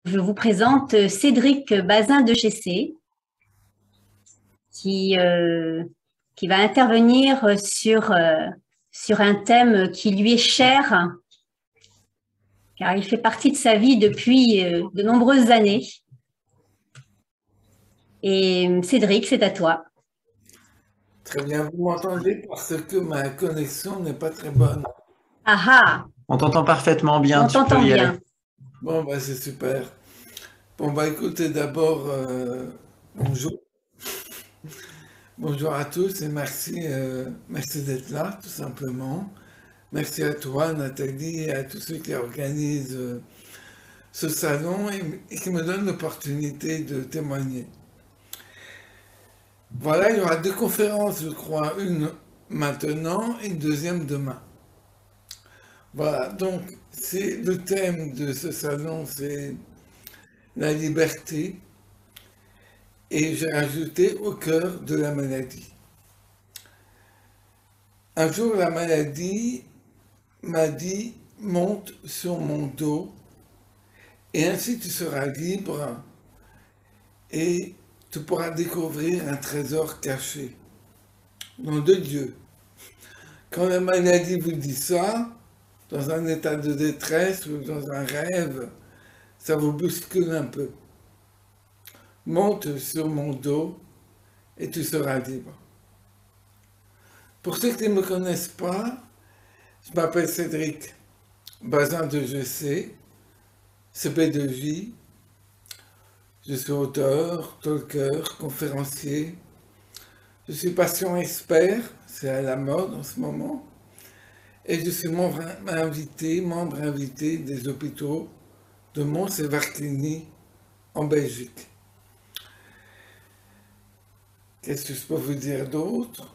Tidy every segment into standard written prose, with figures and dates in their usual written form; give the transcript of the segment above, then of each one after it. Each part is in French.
Je vous présente Cédric Bazin de Gessé qui, qui va intervenir sur un thème qui lui est cher, car il fait partie de sa vie depuis de nombreuses années. Et Cédric, c'est à toi. Très bien, vous m'entendez parce que ma connexion n'est pas très bonne. Ah ah, On t'entend parfaitement bien, on tu peux t'entend y aller. bien. Bon, bah c'est super. Bon, bah écoutez, d'abord, bonjour. Bonjour à tous et merci d'être là, tout simplement. Merci à toi, Nathalie, et à tous ceux qui organisent ce salon et qui me donnent l'opportunité de témoigner. Voilà, il y aura deux conférences, je crois, une maintenant et une deuxième demain. Voilà, donc c'est le thème de ce salon, c'est la liberté, et j'ai ajouté au cœur de la maladie. Un jour, la maladie m'a dit, monte sur mon dos, et ainsi tu seras libre, et tu pourras découvrir un trésor caché. Nom de Dieu. Quand la maladie vous dit ça, dans un état de détresse ou dans un rêve, ça vous bouscule un peu. Monte sur mon dos et tu seras libre. Pour ceux qui ne me connaissent pas, je m'appelle Cédric Bazin de Gessé, CP2J. Je suis auteur, talker, conférencier. Je suis patient expert, c'est à la mode en ce moment. Et je suis membre invité des hôpitaux de Mons et Warklinnie en Belgique. Qu'est-ce que je peux vous dire d'autre?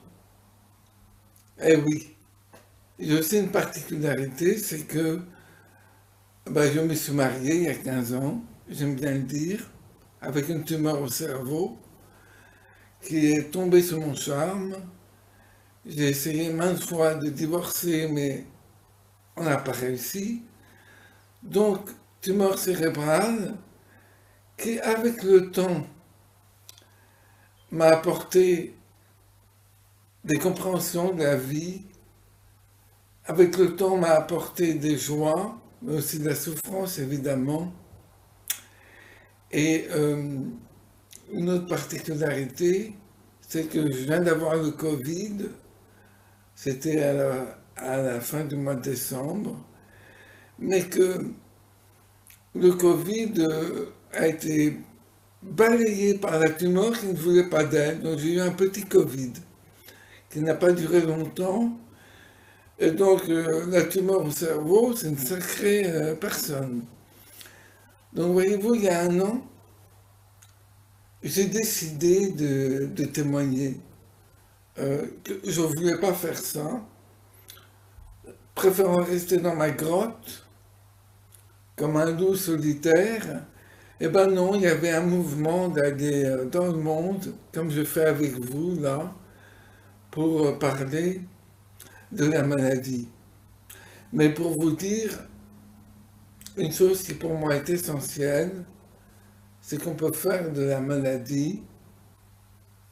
Eh oui, j'ai aussi une particularité, c'est que je me suis marié il y a 15 ans, j'aime bien le dire, avec une tumeur au cerveau qui est tombée sous mon charme. J'ai essayé maintes fois de divorcer, mais on n'a pas réussi. Donc, tumeur cérébrale qui, avec le temps, m'a apporté des compréhensions de la vie, avec le temps m'a apporté des joies, mais aussi de la souffrance, évidemment. Et une autre particularité, c'est que je viens d'avoir le Covid. C'était à la fin du mois de décembre. Mais que le Covid a été balayé par la tumeur qui ne voulait pas d'elle. Donc j'ai eu un petit Covid qui n'a pas duré longtemps. Et donc la tumeur au cerveau, c'est une sacrée personne. Donc voyez-vous, il y a un an, j'ai décidé de témoigner. Que je ne voulais pas faire ça, préférant rester dans ma grotte, comme un loup solitaire. Eh ben non, il y avait un mouvement d'aller dans le monde, comme je fais avec vous là, pour parler de la maladie. Mais pour vous dire, une chose qui pour moi est essentielle, c'est qu'on peut faire de la maladie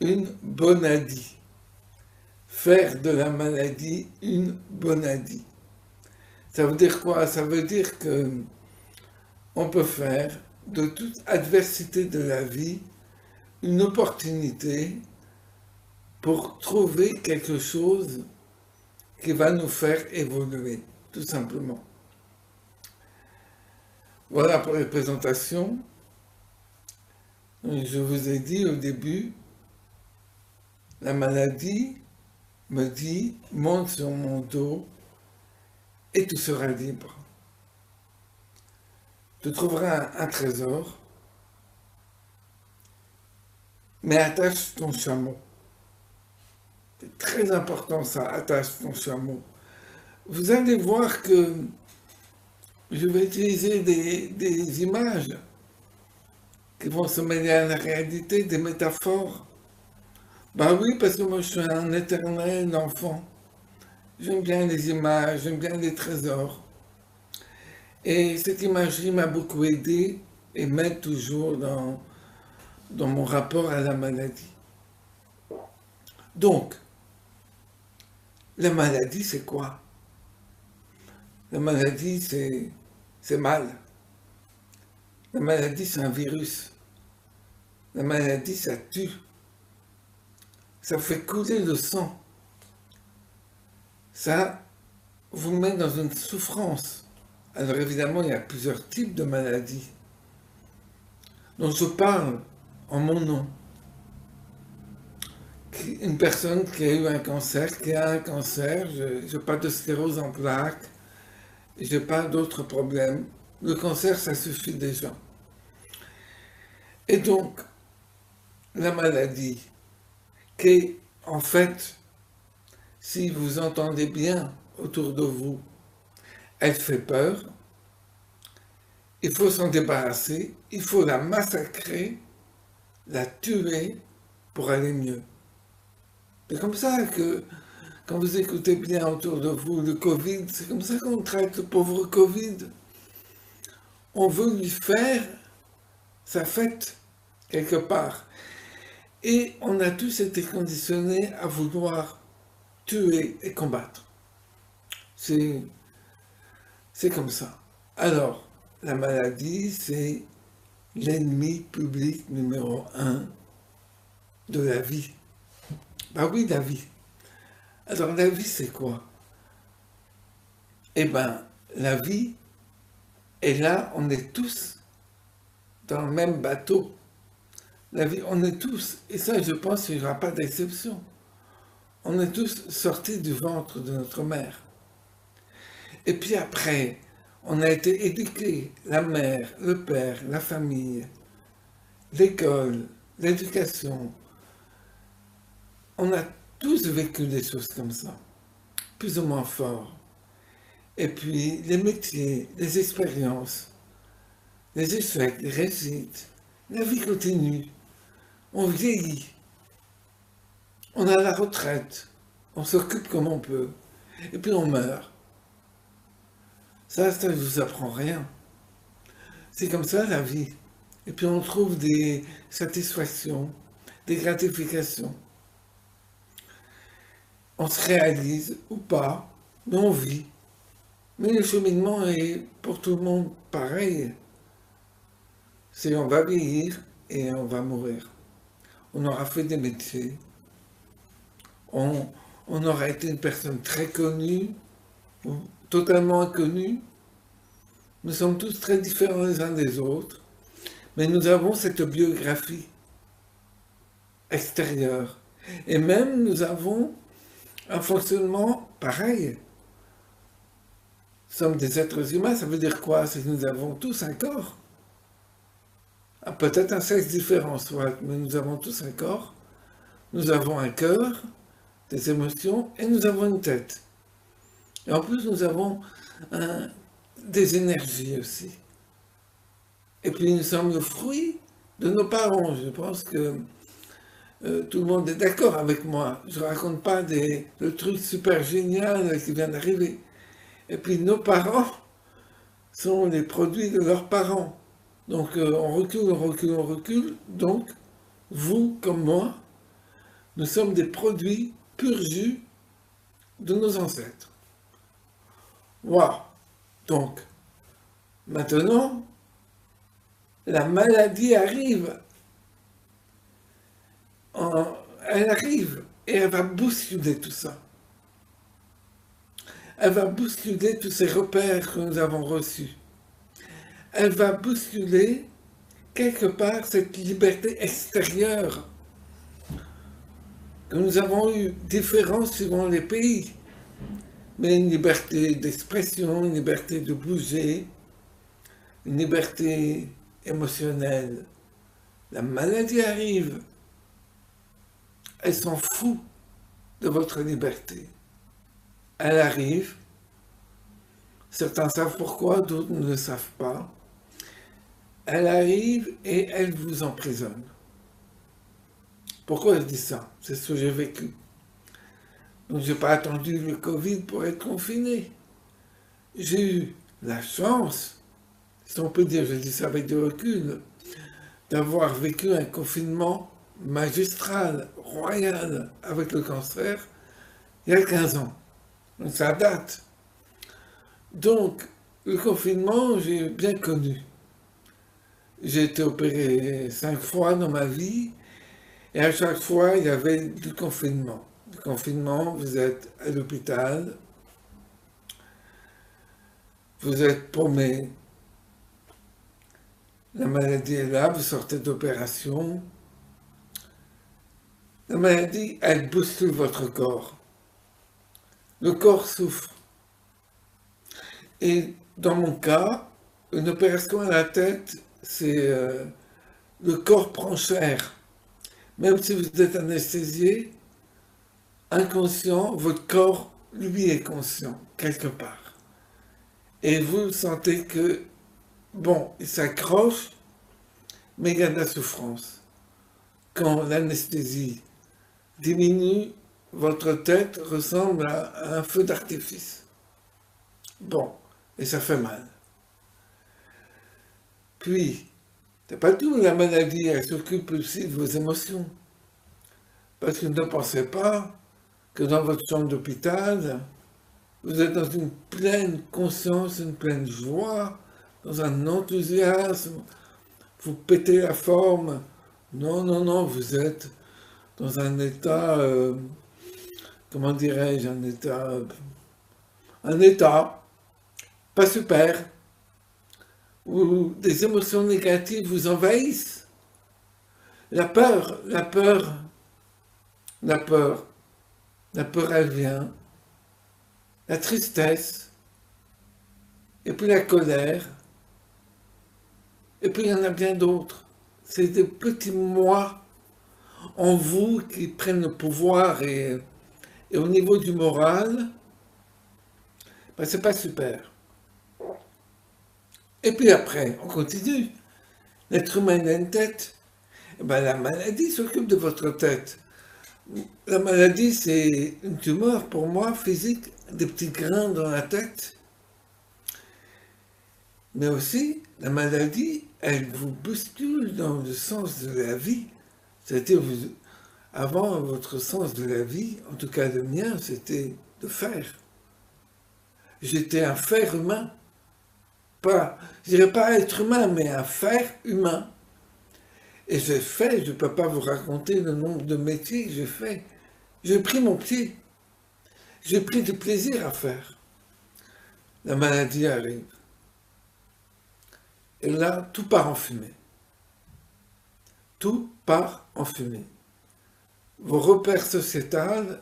une bonadie. Faire de la maladie une bonadie. Ça veut dire quoi? Ça veut dire que on peut faire de toute adversité de la vie une opportunité pour trouver quelque chose qui va nous faire évoluer, tout simplement. Voilà pour les présentations. Je vous ai dit au début, la maladie me dit, monte sur mon dos et tu seras libre. Tu trouveras un trésor, mais attache ton chameau. C'est très important ça, attache ton chameau. Vous allez voir que je vais utiliser des images qui vont se mêler à la réalité, des métaphores. Ben oui, parce que moi je suis un éternel enfant. J'aime bien les images, j'aime bien les trésors. Et cette imagerie m'a beaucoup aidé et m'aide toujours dans mon rapport à la maladie. Donc, la maladie, c'est quoi? La maladie, c'est mal. La maladie, c'est un virus. La maladie, ça tue. Ça fait couler le sang. Ça vous met dans une souffrance. Alors évidemment, il y a plusieurs types de maladies. Donc je parle en mon nom. Une personne qui a eu un cancer, qui a un cancer, je parle de sclérose en plaques, je parle d'autres problèmes. Le cancer, ça suffit déjà. Et donc, la maladie, qui est en fait, si vous entendez bien autour de vous, elle fait peur, il faut s'en débarrasser, il faut la massacrer, la tuer pour aller mieux. C'est comme ça que, quand vous écoutez bien autour de vous le Covid, c'est comme ça qu'on traite le pauvre Covid. On veut lui faire sa fête, quelque part. Et on a tous été conditionnés à vouloir tuer et combattre. C'est comme ça. Alors, la maladie, c'est l'ennemi public numéro un de la vie. Bah oui, la vie. Alors, la vie, c'est quoi? Eh bien, la vie, et là, on est tous dans le même bateau. La vie, on est tous, et ça, je pense qu'il n'y aura pas d'exception. On est tous sortis du ventre de notre mère. Et puis après, on a été éduqués, la mère, le père, la famille, l'école, l'éducation. On a tous vécu des choses comme ça, plus ou moins fort. Et puis les métiers, les expériences, les échecs, les réussites, la vie continue. On vieillit, on a la retraite, on s'occupe comme on peut, et puis on meurt. Ça ne vous apprend rien. C'est comme ça la vie. Et puis on trouve des satisfactions, des gratifications. On se réalise ou pas, mais on vit. Mais le cheminement est pour tout le monde pareil. C'est on va vieillir et on va mourir. On aura fait des métiers. On aura été une personne très connue ou totalement inconnue. Nous sommes tous très différents les uns des autres, mais nous avons cette biographie extérieure. Et même nous avons un fonctionnement pareil. Nous sommes des êtres humains, ça veut dire quoi? C'est que nous avons tous un corps. Peut-être un sexe différent, soit, mais nous avons tous un corps. Nous avons un cœur, des émotions, et nous avons une tête. Et en plus, nous avons des énergies aussi. Et puis, nous sommes le fruit de nos parents. Je pense que tout le monde est d'accord avec moi. Je ne raconte pas le truc super génial qui vient d'arriver. Et puis, nos parents sont les produits de leurs parents. Donc, on recule, on recule, on recule. Donc, vous, comme moi, nous sommes des produits pur jus de nos ancêtres. Waouh! Donc, maintenant, la maladie arrive. Elle arrive et elle va bousculer tout ça. Elle va bousculer tous ces repères que nous avons reçus. Elle va bousculer quelque part cette liberté extérieure que nous avons eue, différente suivant les pays. Mais une liberté d'expression, une liberté de bouger, une liberté émotionnelle. La maladie arrive. Elle s'en fout de votre liberté. Elle arrive. Certains savent pourquoi, d'autres ne le savent pas. Elle arrive et elle vous emprisonne. Pourquoi je dis ça? C'est ce que j'ai vécu. Donc je n'ai pas attendu le Covid pour être confiné. J'ai eu la chance, si on peut dire, je dis ça avec du recul, d'avoir vécu un confinement magistral, royal, avec le cancer, il y a 15 ans. Donc ça date. Donc, le confinement, j'ai bien connu. J'ai été opéré 5 fois dans ma vie, et à chaque fois, il y avait du confinement. Le confinement, vous êtes à l'hôpital, vous êtes paumé, la maladie est là, vous sortez d'opération. La maladie, elle bouscule votre corps. Le corps souffre. Et dans mon cas, une opération à la tête, c'est le corps prend cher. Même si vous êtes anesthésié, inconscient, votre corps, lui, est conscient, quelque part. Et vous sentez que, bon, il s'accroche, mais il y a de la souffrance. Quand l'anesthésie diminue, votre tête ressemble à un feu d'artifice. Bon, et ça fait mal. Puis, c'est pas tout, la maladie, elle s'occupe aussi de vos émotions. Parce que ne pensez pas que dans votre chambre d'hôpital, vous êtes dans une pleine conscience, une pleine joie, dans un enthousiasme, vous pétez la forme. Non, non, non, vous êtes dans un état, comment dirais-je, un état pas super, où des émotions négatives vous envahissent. La peur, la peur, la peur, la peur elle vient, la tristesse, et puis la colère, et puis il y en a bien d'autres. C'est des petits moi en vous qui prennent le pouvoir et au niveau du moral, ben, c'est pas super. Et puis après, on continue. L'être humain a une tête. Eh ben, la maladie s'occupe de votre tête. La maladie, c'est une tumeur, pour moi, physique, des petits grains dans la tête. Mais aussi, la maladie, elle vous bouscule dans le sens de la vie. C'est-à-dire, avant, votre sens de la vie, en tout cas le mien, c'était de faire. J'étais un faire humain. Pas, je dirais pas être humain, mais un faire humain. Et j'ai fait, je ne peux pas vous raconter le nombre de métiers que j'ai fait. J'ai pris mon pied. J'ai pris du plaisir à faire. La maladie arrive. Et là, tout part en fumée. Tout part en fumée. Vos repères sociétals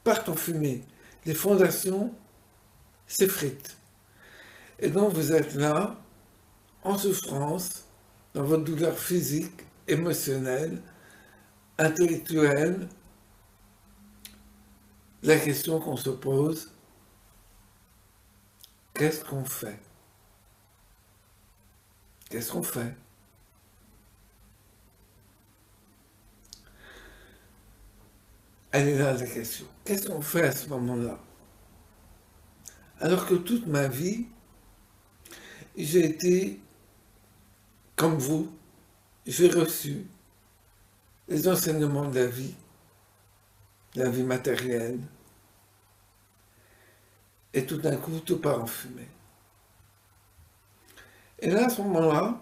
partent en fumée. Les fondations s'effritent. Et donc vous êtes là, en souffrance, dans votre douleur physique, émotionnelle, intellectuelle. La question qu'on se pose, qu'est-ce qu'on fait? Qu'est-ce qu'on fait? Elle est là la question. Qu'est-ce qu'on fait à ce moment-là? Alors que toute ma vie, j'ai été comme vous, j'ai reçu les enseignements de la vie matérielle, et tout d'un coup, tout part en fumée. Et là, à ce moment-là,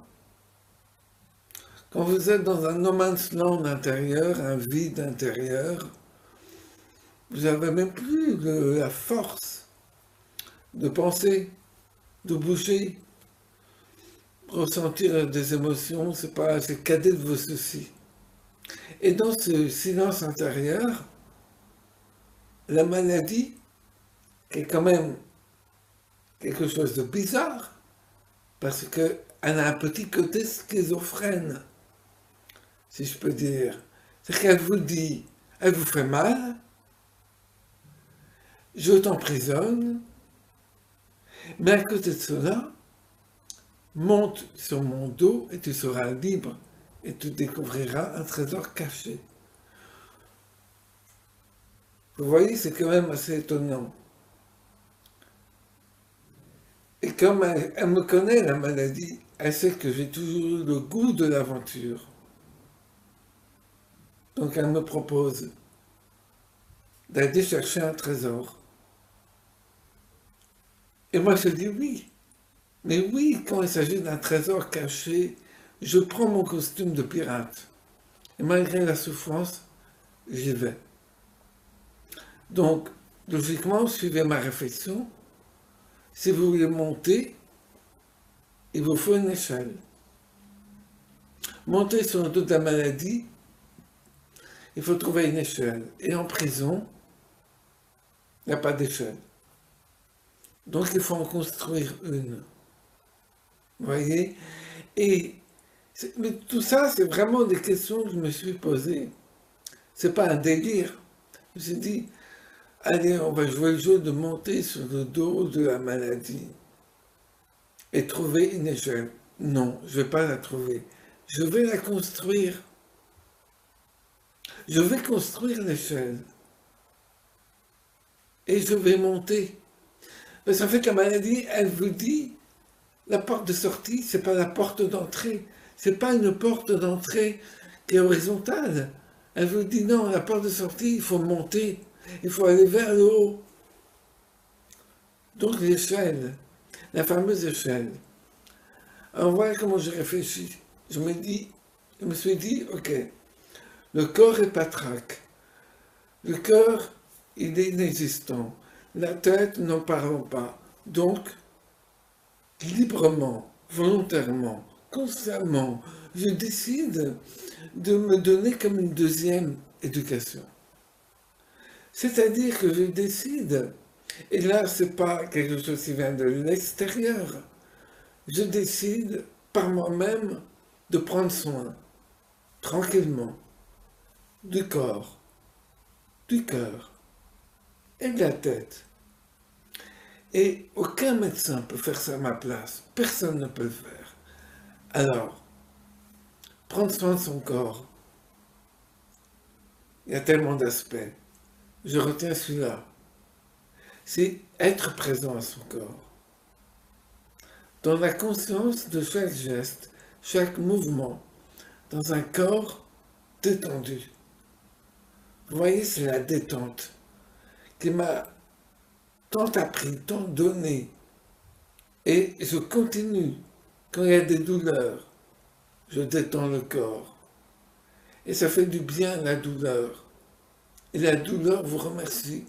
quand vous êtes dans un no man's land intérieur, un vide intérieur, vous n'avez même plus la force de penser, de bouger, ressentir des émotions, c'est cadet de vos soucis. Et dans ce silence intérieur, la maladie, qui est quand même quelque chose de bizarre, parce qu'elle a un petit côté schizophrène, si je peux dire. C'est qu'elle vous dit, elle vous fait mal, je t'emprisonne, mais à côté de cela, monte sur mon dos et tu seras libre et tu découvriras un trésor caché. Vous voyez, c'est quand même assez étonnant. Et comme elle me connaît, la maladie, elle sait que j'ai toujours eu le goût de l'aventure. Donc elle me propose d'aller chercher un trésor. Et moi je dis oui. Mais oui, quand il s'agit d'un trésor caché, je prends mon costume de pirate. Et malgré la souffrance, j'y vais. Donc, logiquement, suivez ma réflexion. Si vous voulez monter, il vous faut une échelle. Monter sur le dos de la maladie, il faut trouver une échelle. Et en prison, il n'y a pas d'échelle. Donc il faut en construire une. Vous voyez? Et mais tout ça, c'est vraiment des questions que je me suis posées. C'est pas un délire. Je me suis dit, allez, on va jouer le jeu de monter sur le dos de la maladie et trouver une échelle. Non, je ne vais pas la trouver. Je vais la construire. Je vais construire l'échelle. Et je vais monter. Parce qu'en fait, la maladie, elle vous dit, la porte de sortie, c'est pas la porte d'entrée. C'est pas une porte d'entrée qui est horizontale. Elle vous dit non, la porte de sortie, il faut monter. Il faut aller vers le haut. Donc l'échelle, la fameuse échelle. Alors voilà comment je réfléchis. Je me suis dit, ok, le corps est patraque. Le cœur, il est inexistant. La tête, n'en parlons pas. Donc, librement, volontairement, consciemment, je décide de me donner comme une deuxième éducation. C'est-à-dire que je décide, et là, c'est pas quelque chose qui vient de l'extérieur, je décide par moi-même de prendre soin, tranquillement, du corps, du cœur et de la tête. Et aucun médecin peut faire ça à ma place. Personne ne peut le faire. Alors, prendre soin de son corps, il y a tellement d'aspects. Je retiens celui-là. C'est être présent à son corps. Dans la conscience de chaque geste, chaque mouvement, dans un corps détendu. Vous voyez, c'est la détente qui m'a tant appris, tant donné. Et je continue. Quand il y a des douleurs, je détends le corps. Et ça fait du bien, la douleur. Et la douleur vous remercie.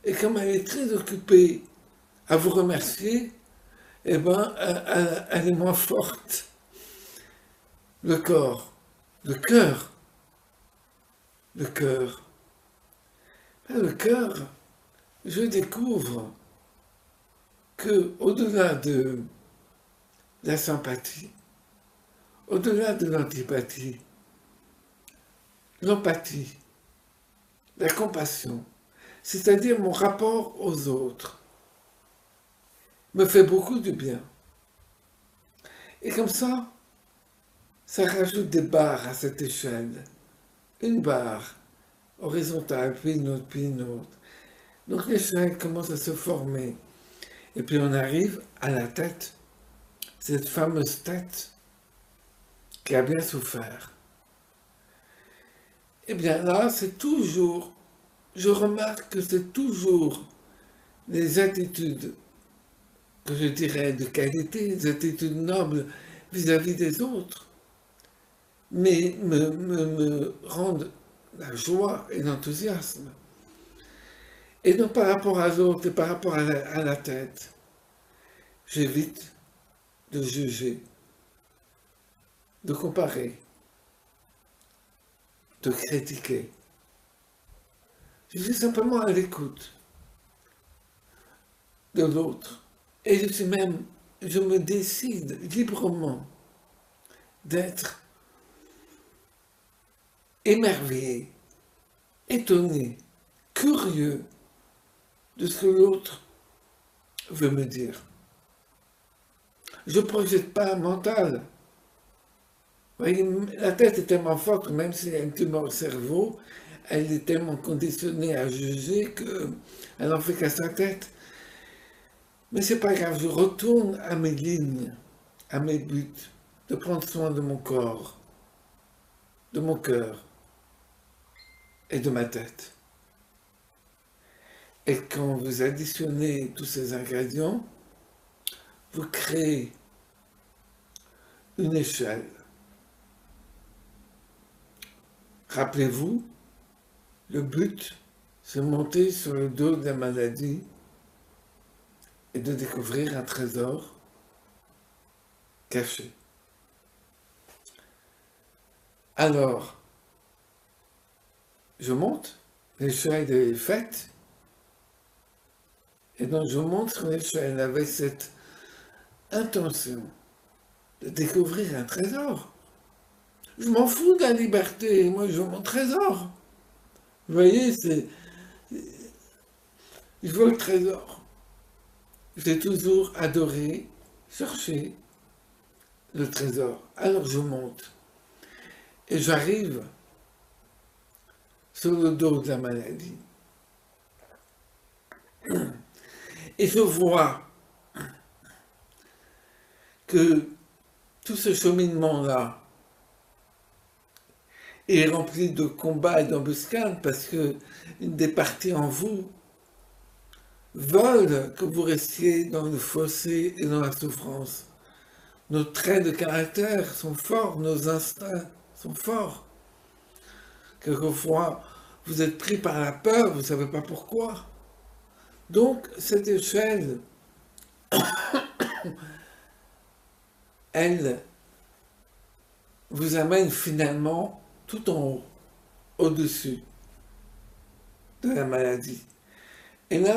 Et comme elle est très occupée à vous remercier, eh ben, elle est moins forte. Le corps, le cœur, le cœur. Le cœur, je découvre que au-delà de la sympathie, au-delà de l'antipathie, l'empathie, la compassion, c'est-à-dire mon rapport aux autres, me fait beaucoup de bien. Et comme ça rajoute des barres à cette échelle. Une barre horizontale, puis une autre, puis une autre. Donc l'échelle commence à se former. Et puis on arrive à la tête, cette fameuse tête qui a bien souffert. Eh bien là, c'est toujours, je remarque que c'est toujours les attitudes que je dirais de qualité, les attitudes nobles vis-à-vis des autres, mais me rendent la joie et l'enthousiasme. Et non par rapport à l'autre, et par rapport à la tête. J'évite de juger, de comparer, de critiquer. Je suis simplement à l'écoute de l'autre. Et je me décide librement d'être émerveillé, étonné, curieux de ce que l'autre veut me dire. Je ne projette pas un mental. Vous voyez, la tête est tellement forte, même s'il y a une tumeur au cerveau, elle est tellement conditionnée à juger qu'elle n'en fait qu'à sa tête. Mais c'est pas grave, je retourne à mes lignes, à mes buts, de prendre soin de mon corps, de mon cœur et de ma tête. Et quand vous additionnez tous ces ingrédients, vous créez une échelle. Rappelez-vous, le but, c'est de monter sur le dos de la maladie et de découvrir un trésor caché. Alors, je monte, l'échelle est faite, et donc je monte sur l'échelle avec cette intention de découvrir un trésor. Je m'en fous de la liberté, moi je veux mon trésor. Vous voyez, je veux le trésor. J'ai toujours adoré chercher le trésor. Alors je monte et j'arrive sur le dos de la maladie. Et je vois que tout ce cheminement-là est rempli de combats et d'embuscades parce que une des parties en vous veulent que vous restiez dans le fossé et dans la souffrance. Nos traits de caractère sont forts, nos instincts sont forts. Quelquefois, vous êtes pris par la peur, vous ne savez pas pourquoi. Donc, cette échelle, elle vous amène finalement tout en haut, au-dessus de la maladie. Et là,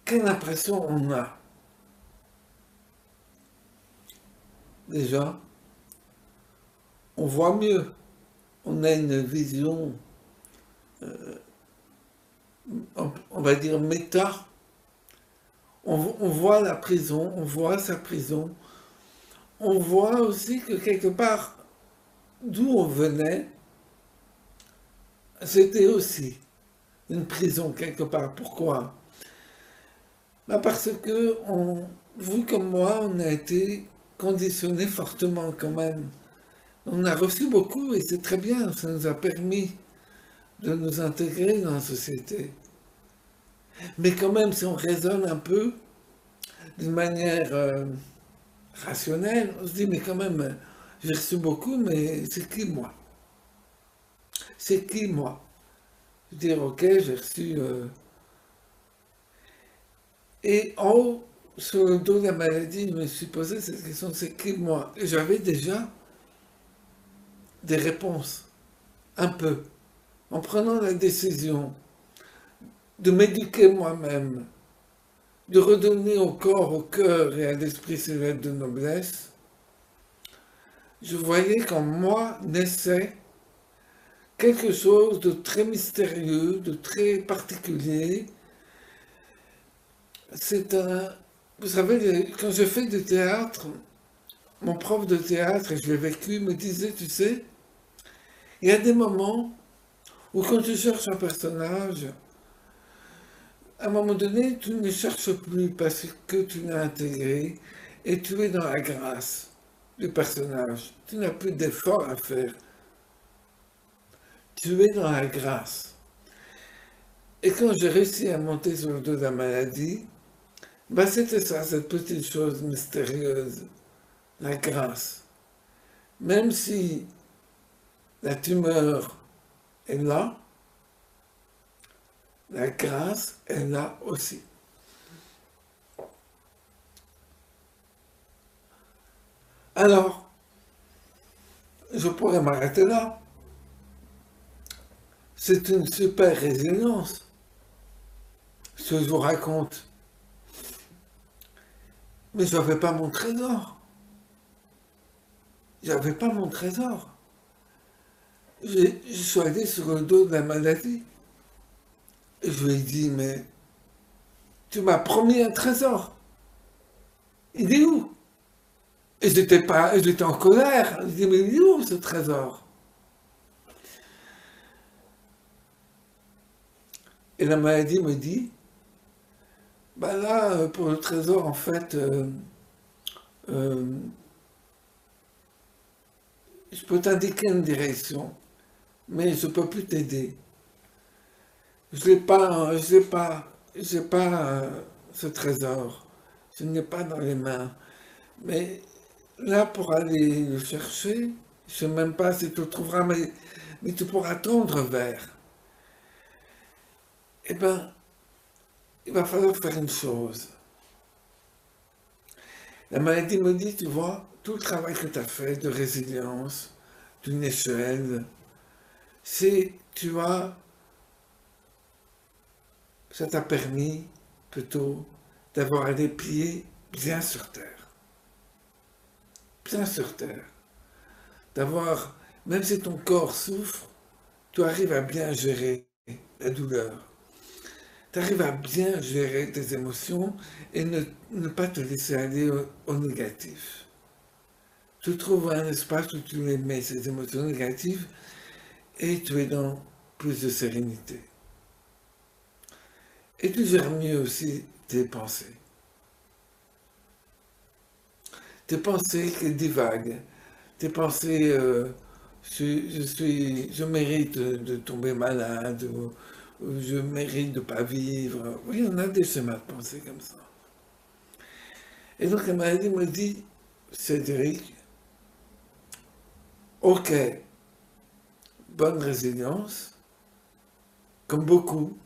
quelle impression on a? Déjà, on voit mieux. On a une vision, on va dire méta. On voit la prison, on voit sa prison. On voit aussi que quelque part, d'où on venait, c'était aussi une prison quelque part. Pourquoi? Parce que vous comme moi, on a été conditionnés fortement quand même. On a reçu beaucoup et c'est très bien, ça nous a permis de nous intégrer dans la société. Mais quand même, si on raisonne un peu d'une manière rationnelle, on se dit, mais quand même, j'ai reçu beaucoup, mais c'est qui moi? C'est qui moi? Je veux dire, ok, j'ai reçu... Et en haut, sur le dos de la maladie, je me suis posé cette question, c'est qui moi? Et j'avais déjà des réponses, un peu, en prenant la décision de m'éduquer moi-même, de redonner au corps, au cœur et à l'esprit ses lettres de noblesse, je voyais qu'en moi naissait quelque chose de très mystérieux, de très particulier. C'est un... Vous savez, quand je fais du théâtre, mon prof de théâtre, et je l'ai vécu, me disait, tu sais, il y a des moments où quand tu cherches un personnage, à un moment donné, tu ne cherches plus parce que tu l'as intégré et tu es dans la grâce du personnage. Tu n'as plus d'effort à faire. Tu es dans la grâce. Et quand j'ai réussi à monter sur le dos de la maladie, ben c'était ça, cette petite chose mystérieuse, la grâce. Même si la tumeur est là, la grâce est là aussi. Alors, je pourrais m'arrêter là. C'est une super résilience, ce que je vous raconte. Mais je n'avais pas mon trésor. J'avais pas mon trésor. Je suis allé sur le dos de la maladie. Et je lui ai dit, mais tu m'as promis un trésor. Il est où? Et j'étais en colère. Je dis, mais il est où ce trésor? Et la maladie me dit, Bah là, pour le trésor, en fait, euh, je peux t'indiquer une direction, mais je peux plus t'aider. Je n'ai pas ce trésor. Je ne l'ai pas dans les mains. Mais là, pour aller le chercher, je sais même pas si tu le trouveras, mais tu pourras tendre vers. Eh ben, il va falloir faire une chose. La maladie me dit, tu vois, tout le travail que tu as fait de résilience, d'une échelle, c'est, tu vois, ça t'a permis plutôt d'avoir les pieds bien sur terre. Bien sur terre. D'avoir, même si ton corps souffre, tu arrives à bien gérer la douleur. Tu arrives à bien gérer tes émotions et ne pas te laisser aller au négatif. Tu trouves un espace où tu les mets, ces émotions négatives, et tu es dans plus de sérénité. Et tu gères mieux aussi tes pensées. Tes pensées qui divaguent, tes pensées, je mérite de tomber malade, ou je mérite de ne pas vivre. Oui, on a des schémas de pensée comme ça. Et donc la maladie me dit, Cédric, ok, bonne résilience, comme beaucoup,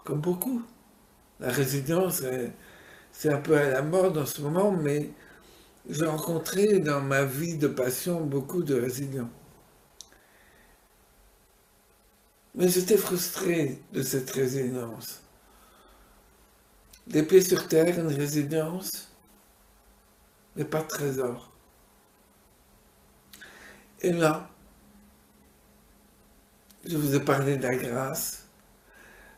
comme beaucoup. La résilience, c'est un peu à la mode en ce moment, mais j'ai rencontré dans ma vie de passion beaucoup de résilients. Mais j'étais frustré de cette résilience. Des pieds sur terre, une résilience, mais pas de trésor. Et là, je vous ai parlé de la grâce.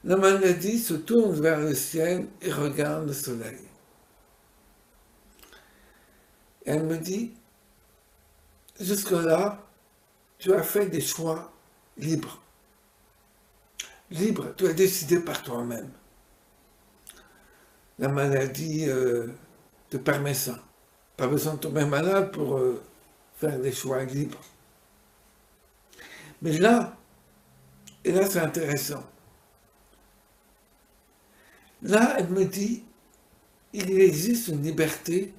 La maladie se tourne vers le ciel et regarde le soleil. Et elle me dit, jusque-là, tu as fait des choix libres. Libre, tu as décidé par toi-même. La maladie te permet ça. Pas besoin de tomber malade pour faire des choix libres. Mais là, et là c'est intéressant, là elle me dit, il existe une liberté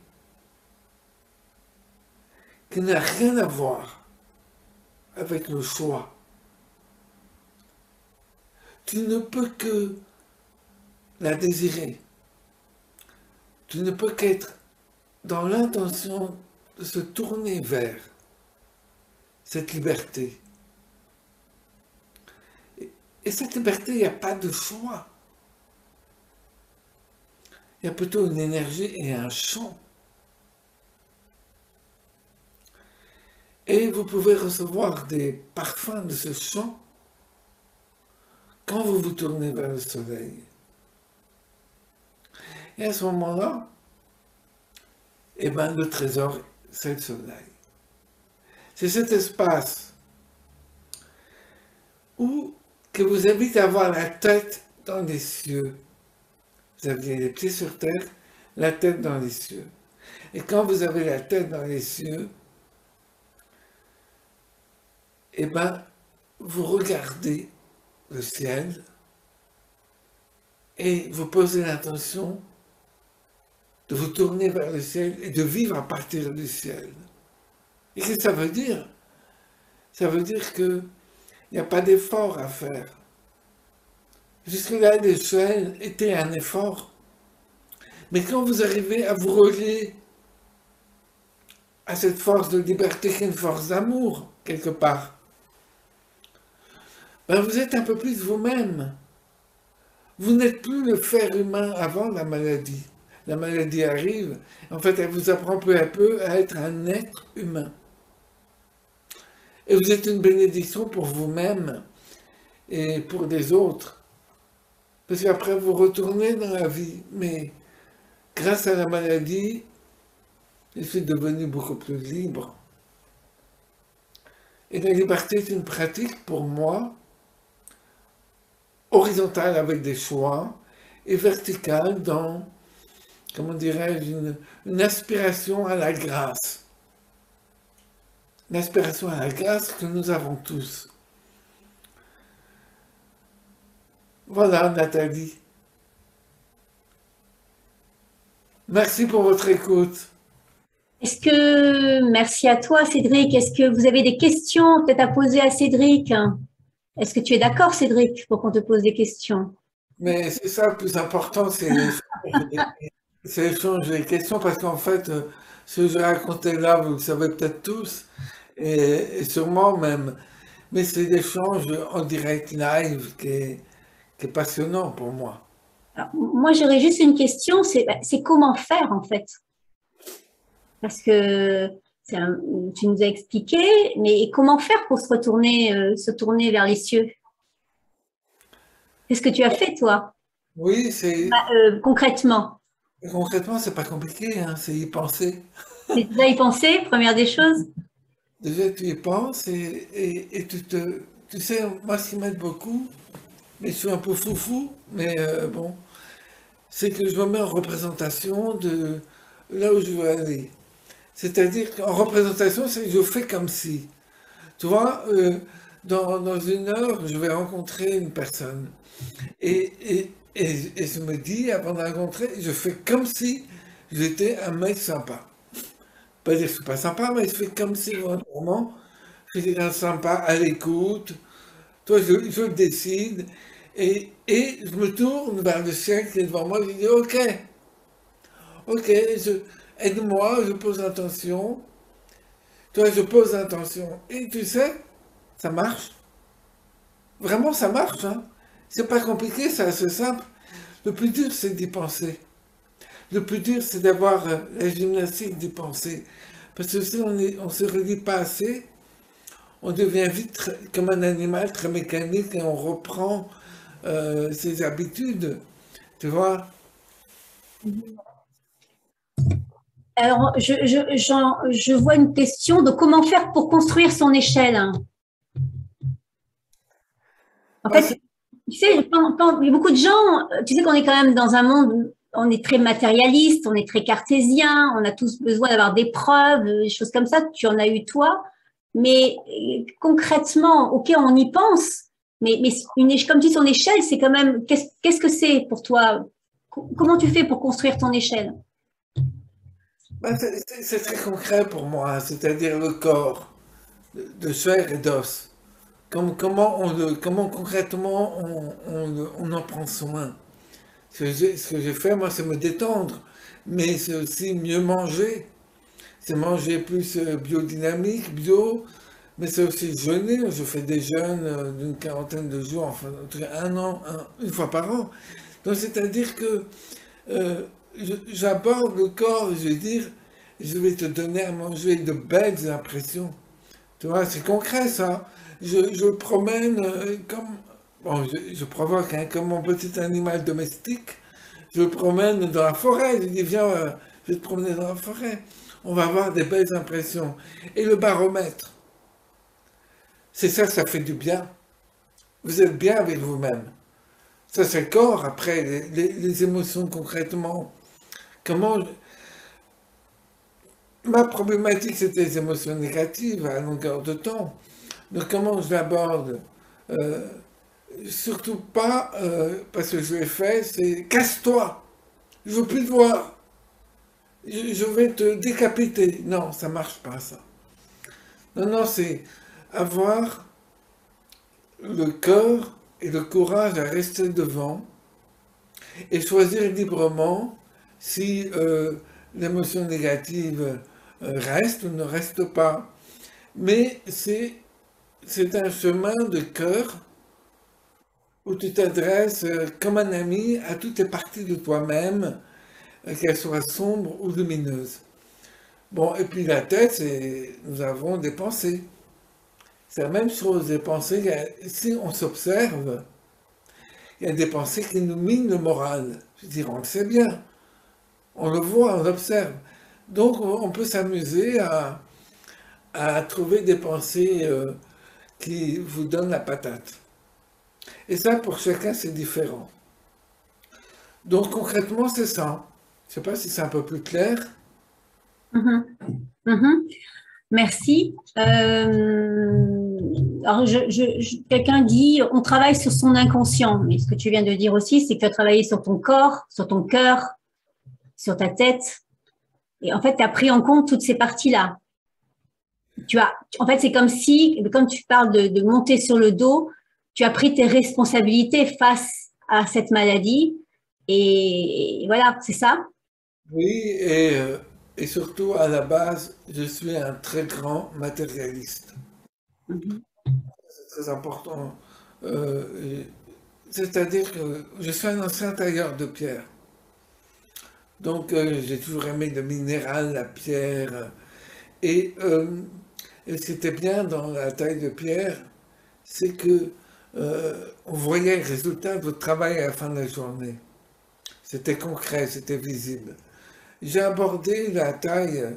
qui n'a rien à voir avec le choix. Tu ne peux que la désirer. Tu ne peux qu'être dans l'intention de se tourner vers cette liberté. Et cette liberté, il n'y a pas de choix. Il y a plutôt une énergie et un champ. Et vous pouvez recevoir des parfums de ce champ quand vous vous tournez vers le soleil. Et à ce moment-là, eh ben, le trésor, c'est le soleil. C'est cet espace où que vous invite à avoir la tête dans les cieux. Vous avez les pieds sur terre, la tête dans les cieux. Et quand vous avez la tête dans les cieux, eh ben, vous regardez le ciel et vous posez l'intention de vous tourner vers le ciel et de vivre à partir du ciel. Et qu'est-ce que ça veut dire? Ça veut dire qu'il n'y a pas d'effort à faire. Jusque-là, l'échelle était un effort. Mais quand vous arrivez à vous relier à cette force de liberté qui est une force d'amour, quelque part, ben vous êtes un peu plus vous-même. Vous n'êtes plus le faire humain avant la maladie. La maladie arrive, en fait, elle vous apprend peu à peu à être un être humain. Et vous êtes une bénédiction pour vous-même et pour les autres. Parce qu'après, vous retournez dans la vie. Mais grâce à la maladie, je suis devenu beaucoup plus libre. Et la liberté est une pratique pour moi horizontale avec des choix et verticale dans, comment dirais-je, une aspiration à la grâce. L'aspiration à la grâce que nous avons tous. Voilà, Nathalie. Merci pour votre écoute. Merci à toi, Cédric. Est-ce que vous avez des questions peut-être à poser à Cédric? Est-ce que tu es d'accord, Cédric, pour qu'on te pose des questions? Mais c'est ça le plus important, c'est l'échange des questions, parce qu'en fait, ce que je racontais là, vous le savez peut-être tous, et sûrement même, mais c'est l'échange en direct live qui est passionnant pour moi. Alors, moi, j'aurais juste une question, c'est comment faire en fait? Parce que tu nous as expliqué, mais comment faire pour se tourner vers les cieux? Qu'est-ce que tu as fait, toi, Oui, concrètement? concrètement, c'est pas compliqué, hein, c'est y penser. Tu as déjà y pensé, première des choses? Déjà, tu y penses et tu sais, moi, ce qui m'aide beaucoup, mais je suis un peu foufou, mais bon, c'est que je me mets en représentation de là où je veux aller. C'est-à-dire qu'en représentation, c'est que je fais comme si. Tu vois, dans une heure, je vais rencontrer une personne. Et je me dis, avant de la rencontrer, je fais comme si j'étais un mec sympa. Pas dire que je suis pas sympa, mais je fais comme si vraiment j'étais quelqu'un de sympa, à l'écoute. Toi, je le décide. Et je me tourne vers le chien qui est devant moi. Je dis, OK, OK, aide-moi, je pose l'intention. Toi, je pose l'intention. Et tu sais, ça marche. Vraiment, ça marche, hein. C'est pas compliqué, c'est assez simple. Le plus dur, c'est d'y penser. Le plus dur, c'est d'avoir la gymnastique d'y penser. Parce que si on se relie pas assez, on devient vite comme un animal très mécanique et on reprend ses habitudes. Tu vois? Alors, je vois une question de comment faire pour construire son échelle. En Bah, fait, tu sais, il y a beaucoup de gens, tu sais qu'on est quand même dans un monde, on est très matérialiste, on est très cartésien, on a tous besoin d'avoir des preuves, des choses comme ça, tu en as eu toi, mais concrètement, ok, on y pense, mais comme tu dis, son échelle, c'est quand même, qu'est-ce que c'est pour toi? Comment tu fais pour construire ton échelle? c'est très concret pour moi, c'est-à-dire le corps, de chair et d'os. Comment concrètement on en prend soin. Ce que j'ai fait, moi, c'est me détendre, mais c'est aussi mieux manger. C'est manger plus biodynamique, bio, mais c'est aussi jeûner. Je fais des jeûnes d'une quarantaine de jours, enfin, en tout cas un an, une fois par an. Donc, c'est-à-dire que euh, j'aborde le corps, je vais dire, je vais te donner à manger de belles impressions. Tu vois, c'est concret ça. Je le promène comme, bon, je provoque, hein, comme mon petit animal domestique. Je le promène dans la forêt. Je dis, viens, je vais te promener dans la forêt. On va avoir des belles impressions. Et le baromètre, c'est ça, ça fait du bien. Vous êtes bien avec vous-même. Ça, c'est le corps. Après, les émotions concrètement. Comment, ma problématique, c'était les émotions négatives à longueur de temps. Donc, comment je l'aborde? Euh, Surtout pas, parce que je l'ai fait, c'est casse-toi. Je veux plus te voir. Je vais te décapiter. Non, ça marche pas ça. Non, non, c'est avoir le cœur et le courage à rester devant et choisir librement si l'émotion négative reste ou ne reste pas. Mais c'est un chemin de cœur où tu t'adresses comme un ami à toutes les parties de toi-même, qu'elles soient sombres ou lumineuses. Bon, et puis la tête, c'est, nous avons des pensées. C'est la même chose, des pensées, si on s'observe, il y a des pensées qui nous minent le moral. Je veux dire, on le sait bien, on le voit, on l'observe. Donc on peut s'amuser à trouver des pensées qui vous donnent la patate. Et ça, pour chacun, c'est différent. Donc concrètement, c'est ça. Je ne sais pas si c'est un peu plus clair. Mhm, mhm. Merci. Alors, quelqu'un dit, on travaille sur son inconscient, mais ce que tu viens de dire aussi, c'est que tu as travaillé sur ton corps, sur ton cœur, sur ta tête, et en fait, tu as pris en compte toutes ces parties-là. En fait, c'est comme si, comme tu parles de monter sur le dos, tu as pris tes responsabilités face à cette maladie, et voilà, c'est ça? Oui, et surtout à la base, je suis un très grand matérialiste. Mhm. C'est très important. Euh, C'est-à-dire que je suis un ancien tailleur de pierre. Donc j'ai toujours aimé le minéral, la pierre. Et, euh, et ce qui était bien dans la taille de pierre, c'est que on voyait le résultat de votre travail à la fin de la journée. C'était concret, c'était visible. J'ai abordé la taille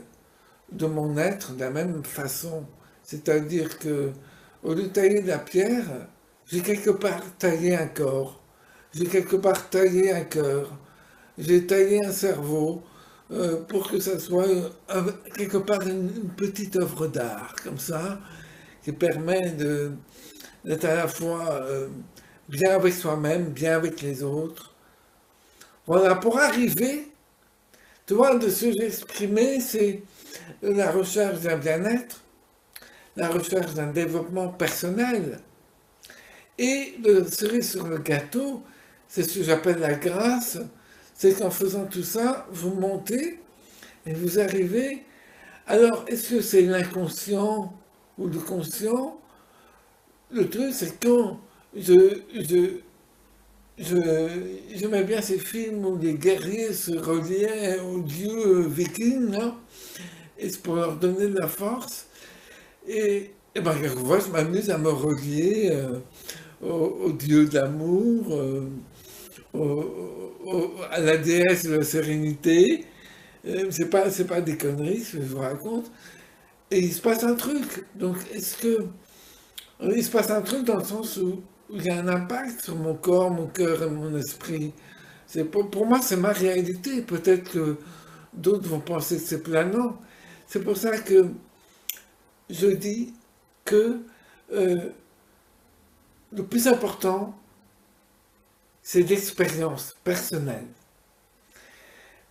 de mon être de la même façon. C'est-à-dire que, au lieu de tailler de la pierre, j'ai quelque part taillé un corps, j'ai quelque part taillé un cœur, j'ai taillé un cerveau pour que ça soit quelque part une petite œuvre d'art, comme ça, qui permet d'être à la fois bien avec soi-même, bien avec les autres. Voilà, pour arriver, tu vois, de ce que j'ai exprimé, c'est la recherche d'un bien-être, la recherche d'un développement personnel. Et le cerise sur le gâteau, c'est ce que j'appelle la grâce, c'est qu'en faisant tout ça, vous montez et vous arrivez. Alors, est-ce que c'est l'inconscient ou le conscient? Le truc, c'est quand je, je, j'aimais bien ces films où les guerriers se reliaient aux dieux vikings, là, et c'est pour leur donner de la force. Et ben, quelquefois, je m'amuse à me relier au dieu de l'amour, à la déesse de la sérénité. C'est pas des conneries ce que je vous raconte. Et il se passe un truc. Donc, est-ce que il se passe un truc dans le sens où il y a un impact sur mon corps, mon cœur et mon esprit. Pour moi, c'est ma réalité. Peut-être que d'autres vont penser que c'est planant. C'est pour ça que je dis que euh, le plus important, c'est l'expérience personnelle.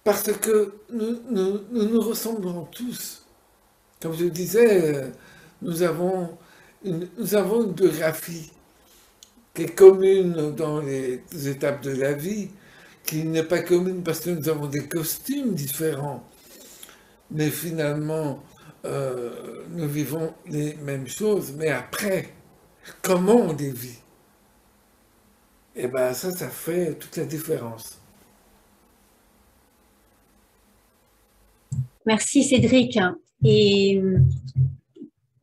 Parce que nous ressemblons tous. Comme je disais, nous avons nous avons une biographie qui est commune dans les étapes de la vie, qui n'est pas commune parce que nous avons des costumes différents, mais finalement, nous vivons les mêmes choses. Mais après, comment on les vit? Eh bien, ça fait toute la différence. Merci Cédric. Et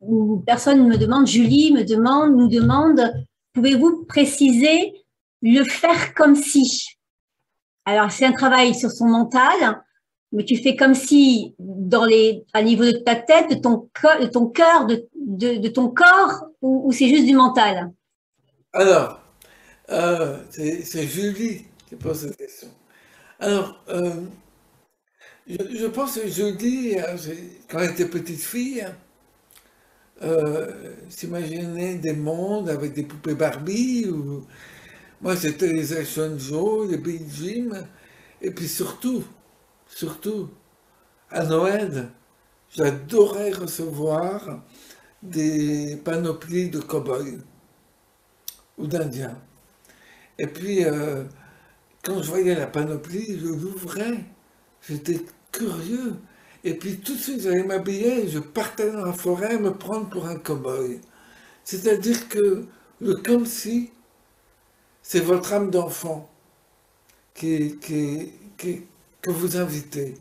une personne me demande, Julie me demande, nous demande, pouvez-vous préciser le faire comme si? Alors, c'est un travail sur son mental, mais tu fais comme si, à niveau de ta tête, de ton cœur, de ton corps, ou c'est juste du mental? Alors, c'est Julie qui pose cette question. Alors, je pense que Julie, quand elle était petite fille, s'imaginait des mondes avec des poupées Barbie. Moi, c'était les Action Joe, les Big Jim. Et puis surtout, à Noël, j'adorais recevoir des panoplies de cow-boys ou d'Indiens. Et puis, quand je voyais la panoplie, je l'ouvrais. J'étais curieux. Et puis tout de suite, j'allais m'habiller et je partais dans la forêt me prendre pour un cow-boy. C'est-à-dire que le comme si, c'est votre âme d'enfant que vous invitez.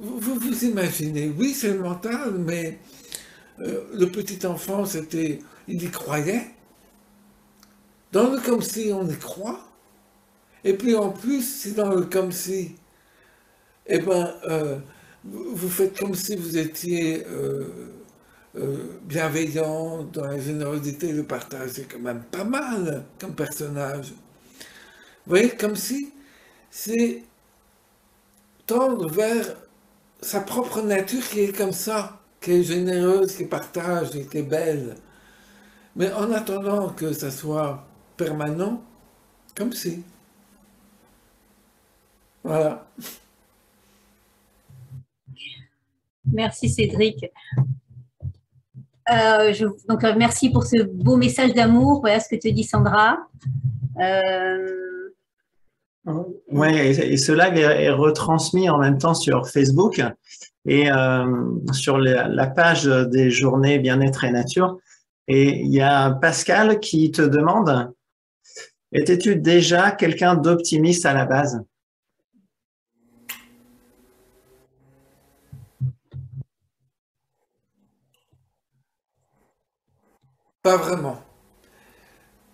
Vous imaginez, oui, c'est le mental, mais le petit enfant, il y croyait. Dans le comme si, on y croit. Et puis en plus, si dans le comme si, eh ben, vous faites comme si vous étiez bienveillant, dans la générosité et le partage, c'est quand même pas mal comme personnage. Vous voyez, comme si, c'est tendre vers sa propre nature qui est comme ça, qui est généreuse, qui partage et qui est belle. Mais en attendant que ça soit permanent, comme si. Voilà. Merci Cédric. Merci pour ce beau message d'amour. Voilà ce que te dit Sandra. Oui, et ce live est retransmis en même temps sur Facebook et sur la page des journées bien-être et nature. Et il y a Pascal qui te demande, étais-tu déjà quelqu'un d'optimiste à la base? Pas vraiment.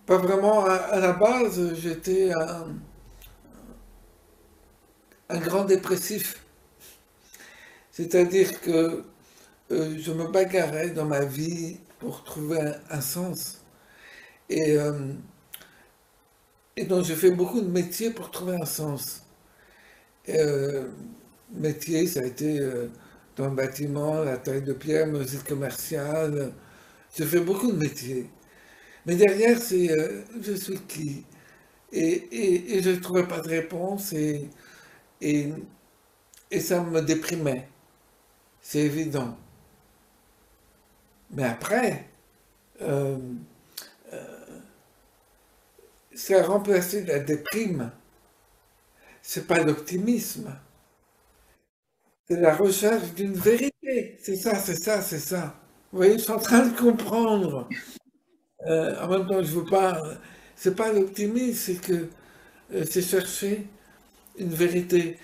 Pas vraiment. À la base, j'étais un grand dépressif. C'est-à-dire que je me bagarrais dans ma vie pour trouver un sens. Et, euh, et donc, j'ai fait beaucoup de métiers pour trouver un sens. Euh, Métier, ça a été dans le bâtiment, la taille de pierre, musique commerciale. J'ai fait beaucoup de métiers. Mais derrière, c'est je suis qui? Et je ne trouvais pas de réponse et, et ça me déprimait. C'est évident. Mais après, euh, ce qui a remplacé la déprime, c'est pas l'optimisme, c'est la recherche d'une vérité. C'est ça, c'est ça, c'est ça. Vous voyez, je suis en train de comprendre. En même temps, je veux pas. C'est pas l'optimisme, c'est que c'est chercher une vérité.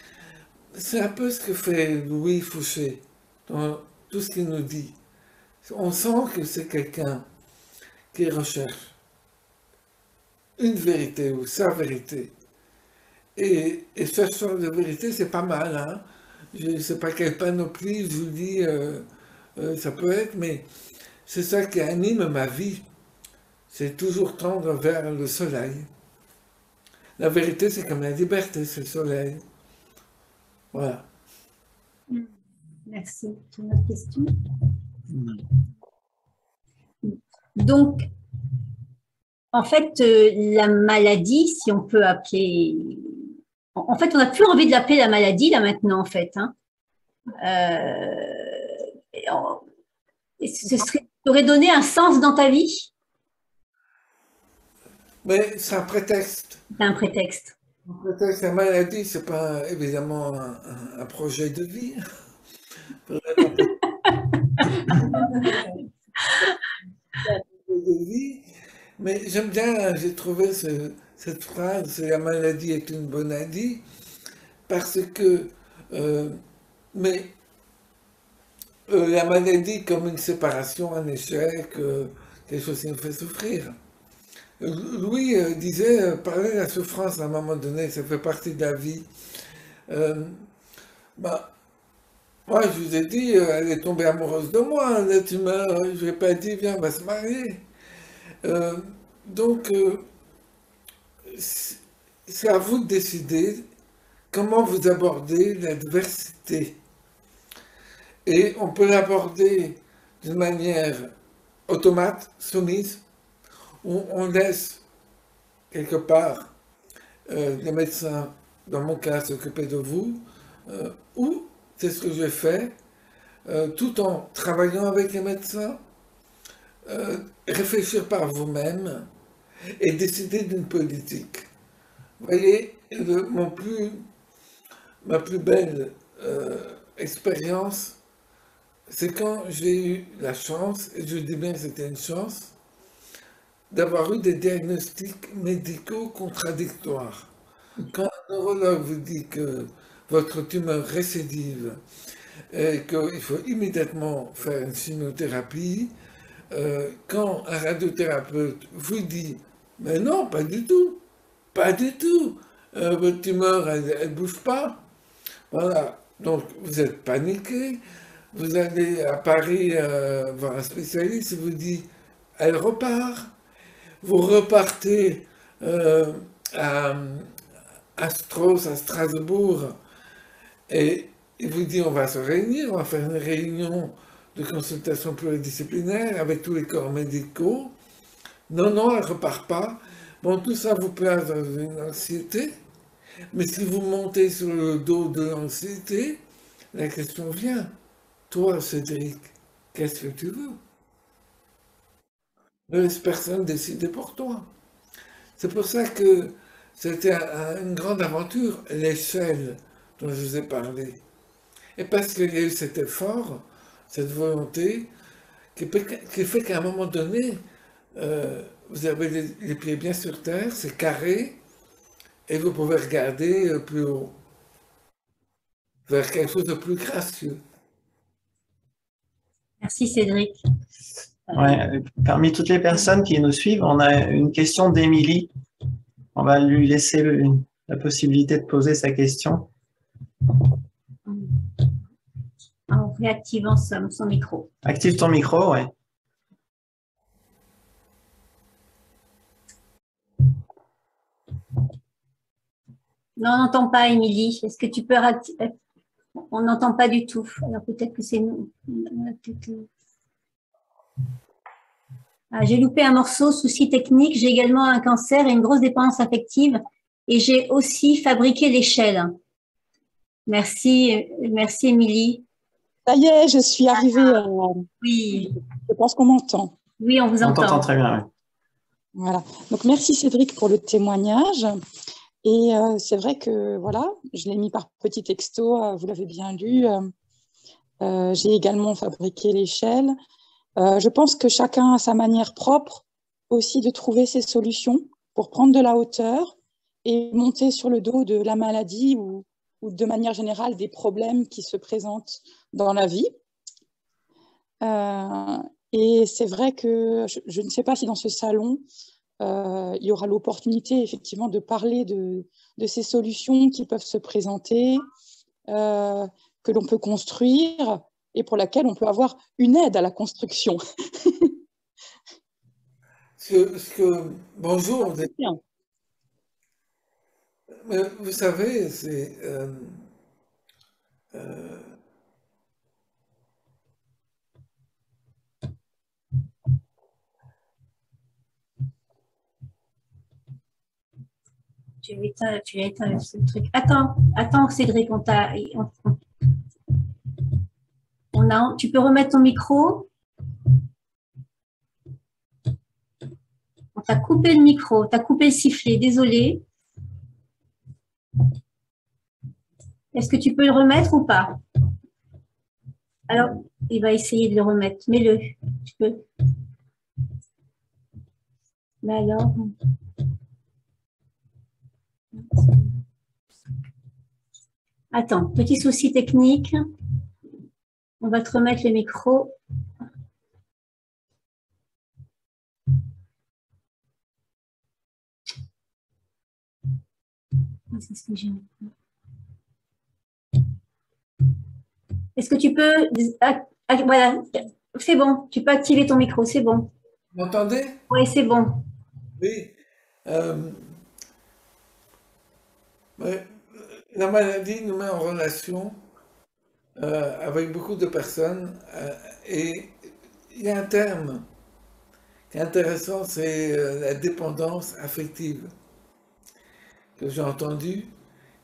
C'est un peu ce que fait Louis Fouché dans tout ce qu'il nous dit. On sent que c'est quelqu'un qui recherche une vérité ou sa vérité. Et chercheur de vérité, c'est pas mal, hein. Je ne sais pas quelle panoplie, je vous dis, ça peut être, mais c'est ça qui anime ma vie. C'est toujours tendre vers le soleil. La vérité, c'est comme la liberté, c'est le soleil. Voilà. Merci. Une autre question? Donc, en fait, la maladie, si on peut appeler... En fait, on n'a plus envie de l'appeler la maladie, là, maintenant, en fait. Hein. Ce aurait donné un sens dans ta vie? Mais c'est un prétexte. C'est un prétexte. Un prétexte, la maladie, c'est pas évidemment un projet de vie. De vie. Mais j'aime bien, j'ai trouvé cette phrase, la maladie est une bonadie, parce que, euh, mais la maladie comme une séparation, un échec, quelque chose qui nous fait souffrir. Louis disait, parler de la souffrance à un moment donné, ça fait partie de la vie. Euh, bah, moi, je vous ai dit, elle est tombée amoureuse de moi, la tumeur, je lui ai pas dit, viens, on va se marier. Euh, donc, c'est à vous de décider comment vous abordez l'adversité. Et on peut l'aborder d'une manière automate, soumise, où on laisse quelque part les médecins, dans mon cas, s'occuper de vous, ou c'est ce que j'ai fait, tout en travaillant avec les médecins, réfléchir par vous-même et décider d'une politique. Vous voyez, ma plus belle expérience, c'est quand j'ai eu la chance, et je dis bien que c'était une chance, d'avoir eu des diagnostics médicaux contradictoires. Quand un neurologue vous dit que votre tumeur récidive et qu'il faut immédiatement faire une chimiothérapie, quand un radiothérapeute vous dit mais non, pas du tout, pas du tout, votre tumeur elle ne bouge pas, voilà, donc vous êtes paniqué, vous allez à Paris voir un spécialiste, il vous dit elle repart, vous repartez à, à Strauss, à Strasbourg, et il vous dit on va se réunir, on va faire une réunion de consultation pluridisciplinaire avec tous les corps médicaux. Non, non, elle repart pas. Bon, tout ça vous place dans une anxiété, mais si vous montez sur le dos de l'anxiété, la question vient. Toi, Cédric, qu'est-ce que tu veux? Ne laisse personne décider pour toi. C'est pour ça que c'était une grande aventure, l'échelle dont je vous ai parlé. Et parce qu'il y a eu cet effort, cette volonté, qui fait qu'à un moment donné, vous avez les pieds bien sur terre, c'est carré, et vous pouvez regarder plus haut, vers quelque chose de plus gracieux. Merci Cédric. Ouais, parmi toutes les personnes qui nous suivent, on a une question d'Émilie. On va lui laisser la possibilité de poser sa question. En réactivant son micro. Active ton micro, ouais. Non, on n'entend pas, Émilie. Est-ce que tu peux On n'entend pas du tout. Alors peut-être que c'est nous. Ah, j'ai loupé un morceau, souci technique. J'ai également un cancer et une grosse dépendance affective. Et j'ai aussi fabriqué l'échelle. Merci, merci Émilie. Ça y est, je suis arrivée. Oui. Je pense qu'on m'entend. Oui, on vous On entend. t'entend très bien. Ouais. Voilà. Donc merci Cédric pour le témoignage. Et c'est vrai que voilà, je l'ai mis par petit texto, vous l'avez bien lu. J'ai également fabriqué l'échelle. Je pense que chacun a sa manière propre aussi de trouver ses solutions pour prendre de la hauteur et monter sur le dos de la maladie ou de manière générale des problèmes qui se présentent dans la vie. Et c'est vrai que je ne sais pas si dans ce salon, il y aura l'opportunité effectivement de parler de ces solutions qui peuvent se présenter, que l'on peut construire et pour laquelle on peut avoir une aide à la construction. Bonjour. Bien. Vous savez, c'est... Tu as éteint ce truc. Attends, Cédric, tu peux remettre ton micro. On t'a coupé le micro, t'as coupé le sifflet, désolé. Est-ce que tu peux le remettre ou pas? Alors, il va essayer de le remettre. Mets-le. Tu peux. Mais alors. Attends, petit souci technique. On va te remettre le micro. Est-ce que tu peux... voilà, c'est bon. Tu peux activer ton micro, c'est bon. Vous m'entendez? Oui, c'est bon. Oui. La maladie nous met en relation avec beaucoup de personnes et il y a un terme qui est intéressant, c'est la dépendance affective que j'ai entendu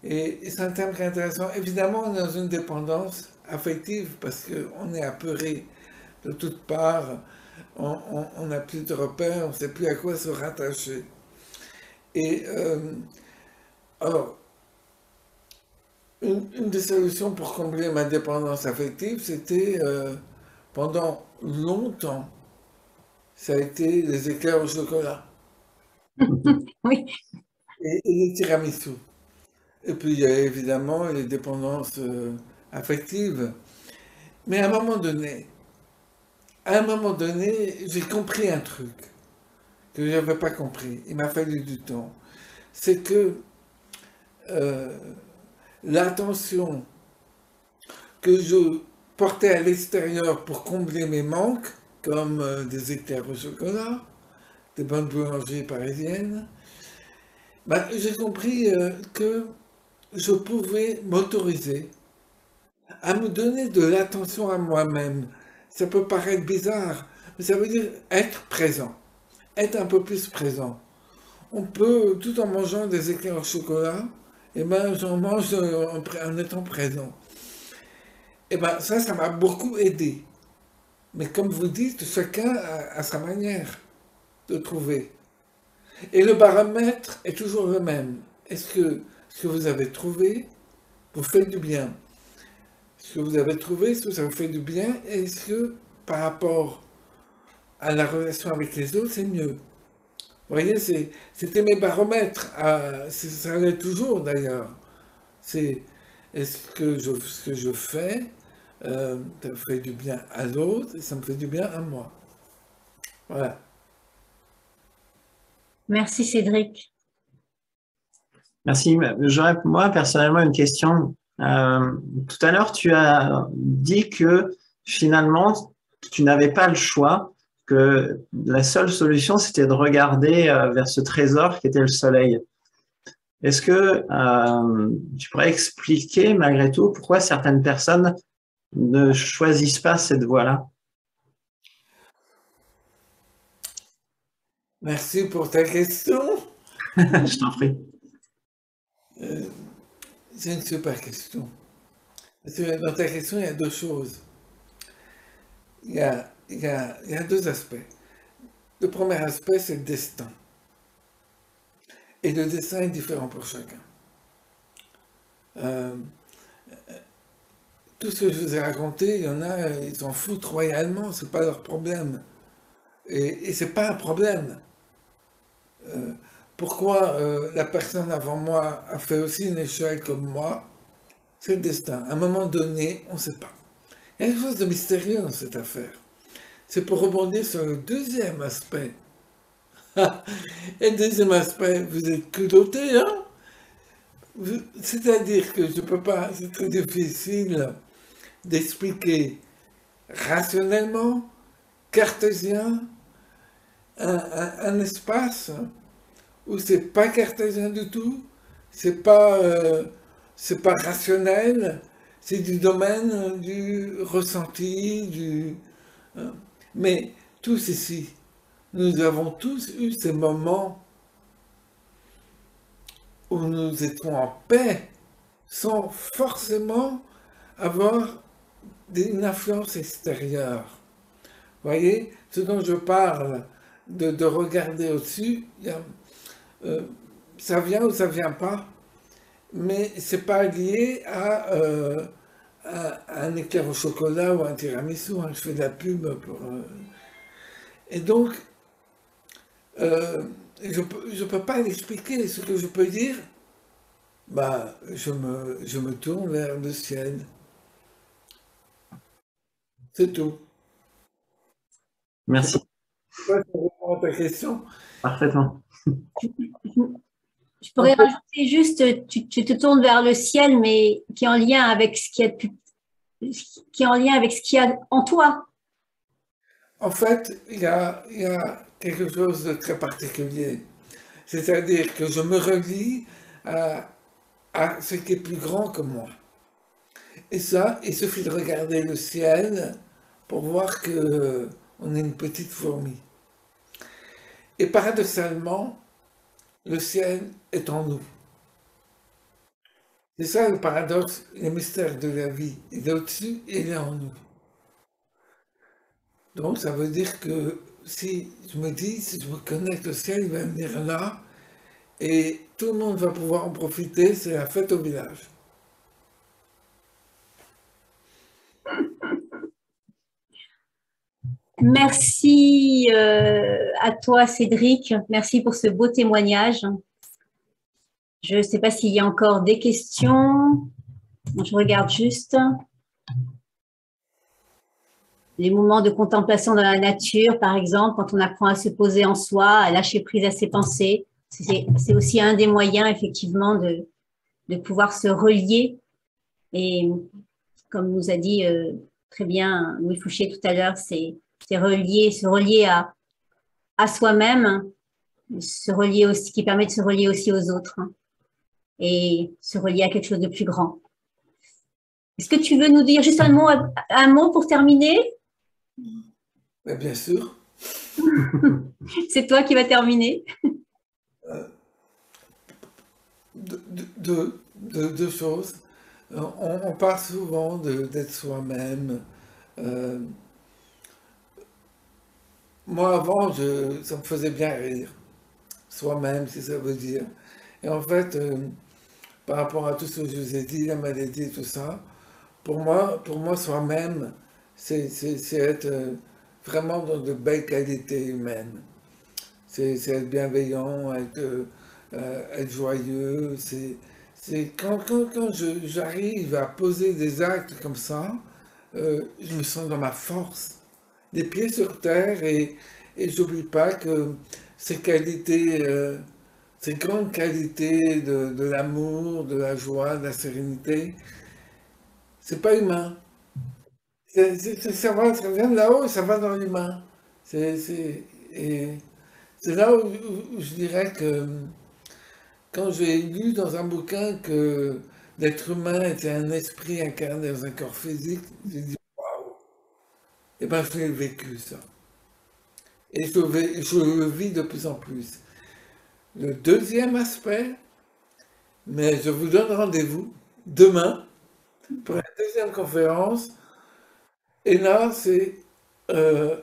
et c'est un terme qui est intéressant. Évidemment, on est dans une dépendance affective parce qu'on est apeuré de toutes parts, on n'a plus de repères, on ne sait plus à quoi se rattacher. Et alors, une des solutions pour combler ma dépendance affective, c'était pendant longtemps, ça a été les éclairs au chocolat Oui. et les tiramisu. Et puis il y a évidemment les dépendances affectives. Mais à un moment donné, j'ai compris un truc que je n'avais pas compris. Il m'a fallu du temps. C'est que l'attention que je portais à l'extérieur pour combler mes manques, comme des éclairs au chocolat, des bonnes boulangeries parisiennes, Ben, j'ai compris que je pouvais m'autoriser à me donner de l'attention à moi-même. Ça peut paraître bizarre, mais ça veut dire être présent, être un peu plus présent. On peut, tout en mangeant des éclairs au chocolat, et ben j'en mange en étant présent. Et ben ça m'a beaucoup aidé. Mais comme vous dites, chacun a sa manière de trouver. Et le baromètre est toujours le même. Est-ce que ce que vous avez trouvé vous fait du bien? Ce que vous avez trouvé, est-ce que ça vous fait du bien? Est-ce que par rapport à la relation avec les autres, c'est mieux? Vous voyez, c'était mes baromètres. Ça l'est toujours d'ailleurs. C'est est-ce que ce que je fais, ça me fait du bien à l'autre et ça me fait du bien à moi. Voilà. Merci Cédric. Merci. J'aurais, moi, personnellement, une question. Tout à l'heure, tu as dit que finalement, tu n'avais pas le choix, que la seule solution, c'était de regarder vers ce trésor qui était le soleil. Est-ce que tu pourrais expliquer, malgré tout, pourquoi certaines personnes ne choisissent pas cette voie-là? Merci pour ta question. Je t'en prie. C'est une super question. Parce que dans ta question, il y a deux choses. Il y a deux aspects. Le premier aspect, c'est le destin. Et le destin est différent pour chacun. Euh, tout ce que je vous ai raconté, il y en a, ils s'en foutent royalement, c'est pas leur problème. Et c'est pas un problème. Euh, Pourquoi la personne avant moi a fait aussi une échelle comme moi? C'est le destin. À un moment donné, on ne sait pas. Il y a quelque chose de mystérieux dans cette affaire. C'est pour rebondir sur le deuxième aspect. Et le deuxième aspect, vous êtes culotté, hein? C'est-à-dire que je peux pas, c'est très difficile d'expliquer rationnellement, cartésien, un espace où c'est pas cartésien du tout, c'est pas rationnel, c'est du domaine du ressenti, hein. Mais tous ici, nous avons tous eu ces moments où nous étions en paix, sans forcément avoir une influence extérieure. Vous voyez, ce dont je parle, de regarder au-dessus, ça vient ou ça vient pas, mais c'est pas lié à un éclair au chocolat ou un tiramisu, hein, je fais de la pub pour... Et donc, je peux pas l'expliquer. Ce que je peux dire, bah, je me tourne vers le ciel. C'est tout. Merci. Je sais pas si ça répond à ta question. Parfaitement. Je pourrais rajouter juste, tu te tournes vers le ciel, mais qui est en lien avec ce qui est en lien avec ce qu'il y a en toi. En fait, il y a quelque chose de très particulier. C'est-à-dire que je me relie à ce qui est plus grand que moi. Et ça, il suffit de regarder le ciel pour voir que on est une petite fourmi. Et paradoxalement, le ciel est en nous. C'est ça le paradoxe, le mystère de la vie. Il est au-dessus et il est en nous. Donc ça veut dire que si je me dis, si je me connecte au ciel, il va venir là et tout le monde va pouvoir en profiter, c'est la fête au village. Merci à toi, Cédric. Merci pour ce beau témoignage. Je ne sais pas s'il y a encore des questions. Je regarde juste. Les moments de contemplation dans la nature, par exemple, quand on apprend à se poser en soi, à lâcher prise à ses pensées, c'est aussi un des moyens, effectivement, de pouvoir se relier. Et comme nous a dit très bien Louis Fouché tout à l'heure, c'est se relier à soi-même se relier aussi, qui permet de se relier aussi aux autres, hein, et se relier à quelque chose de plus grand. Est-ce que tu veux nous dire juste un mot pour terminer? Mais bien sûr. C'est toi qui vas terminer. Deux choses. On parle souvent d'être soi-même. Moi, avant, ça me faisait bien rire. Soi-même, si ça veut dire. Et en fait, par rapport à tout ce que je vous ai dit, la maladie, tout ça, pour moi soi-même, c'est être vraiment dans de belles qualités humaines. C'est être bienveillant, être joyeux. C'est quand j'arrive à poser des actes comme ça, je me sens dans ma force, les pieds sur terre, et j'oublie pas que ces qualités, ces grandes qualités de l'amour, de la joie, de la sérénité, c'est pas humain. Ça vient de là-haut et ça va dans l'humain. Et c'est là où je dirais que quand j'ai lu dans un bouquin que l'être humain était un esprit incarné dans un corps physique, j'ai dit waouh! Et ben je l'ai vécu ça. Et je le vis de plus en plus. Le deuxième aspect, mais je vous donne rendez-vous demain pour la deuxième conférence. Et là, euh,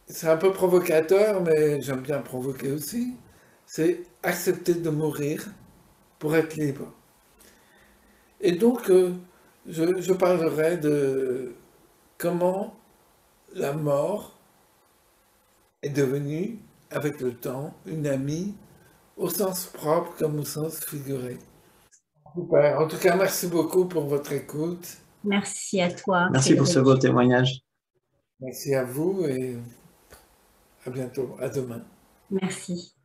c'est un peu provocateur, mais j'aime bien provoquer aussi. C'est accepter de mourir pour être libre. Et donc, je parlerai de comment la mort est devenue, avec le temps, une amie, au sens propre comme au sens figuré. Super. En tout cas, merci beaucoup pour votre écoute. Merci à toi. Merci pour ce beau témoignage. Merci à vous et à bientôt. À demain. Merci.